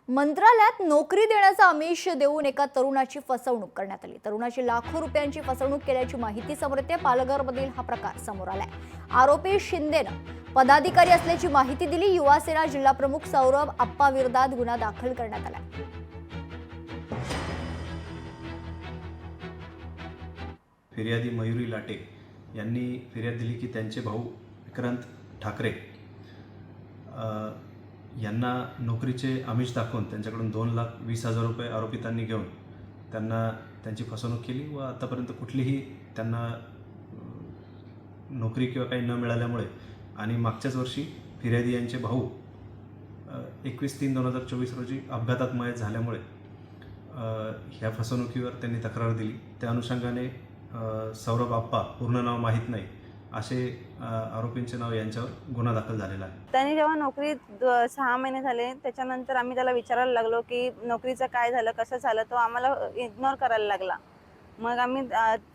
मंत्रालयात नोकरी देण्याचा आमिष देऊन एका तरुणाची फसवणूक करण्यात आली। तरुणाची लाखो रुपयांची फसवणूक केल्याची माहिती समोर येते। पालघरमधील हा प्रकार समोर आलाय। आरोपी शिंदेने पदाधिकारी असल्याची माहिती दिली। युवा सेना जिल्हा प्रमुख सौरभ आप्पा विरोधात गुन्हा दाखल करण्यात आलाय। फिर्यादी मयुरी लाटे यांनी फिर्याद दिली की त्यांचे भाऊ विक्रांत ठाकरे यांना नोकरीचे आमिष दाखवून त्यांच्याकडून 2,20,000 रुपये आरोपितांनी घेऊन त्यांना त्यांची फसवणूक केली व आतापर्यंत कुठलीही त्यांना नोकरी किंवा काही न मिळाल्यामुळे आणि मागच्याच वर्षी फिर्यादी यांचे भाऊ 21/3/2024 रोजी अपघातात मयत झाल्यामुळे ह्या फसवणुकीवर त्यांनी तक्रार दिली। त्या अनुषंगाने सौरभ आप्पा, पूर्ण नाव माहीत नाही असे आरोपींचे नाव यांच्यावर गुन्हा दाखल झालेला आहे। त्यांनी जेव्हा नोकरीत 6 महिने झाले त्याच्यानंतर आम्ही त्याला विचारायला लागलो की नोकरीचं काय झालं, कसं झालं, तो आम्हाला इग्नोर करायला लागला। मग आम्ही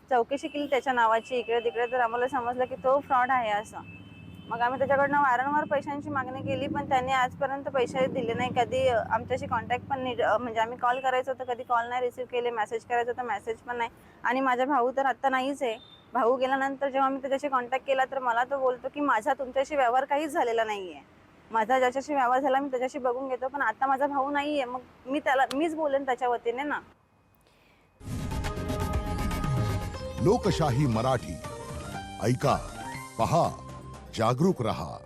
चौकशी केली त्याच्या नावाची इकडे तिकडे, तर आम्हाला समजलं की तो फ्रॉड आहे असं। मग आम्ही त्याच्याकडनं वारंवार पैशांची मागणी केली, पण त्यांनी आजपर्यंत पैसे दिले नाही। कधी आमच्याशी कॉन्टॅक्ट पण नाही, म्हणजे आम्ही कॉल करायचो तर कधी कॉल नाही रिसीव्ह केले, मेसेज करायचो तर मेसेज पण नाही। आणि माझा भाऊ तर आत्ता नाहीच आहे। भाऊ गेल्यानंतर जेव्हा मी त्याच्याशी कॉन्टॅक्ट केला तर मला तो बोलतो की माझा तुमच्याशी व्यवहार काहीच झालेला नाही आहे, माझा ज्याच्याशी व्यवहार झाला मी त्याच्याशी बघून घेतो, पण आता माझा भाऊ नाही आहे। मग मीच बोलेन त्याच्या वतीने ना। लोकशाही मराठी ऐका, पहा, जागरूक रहा।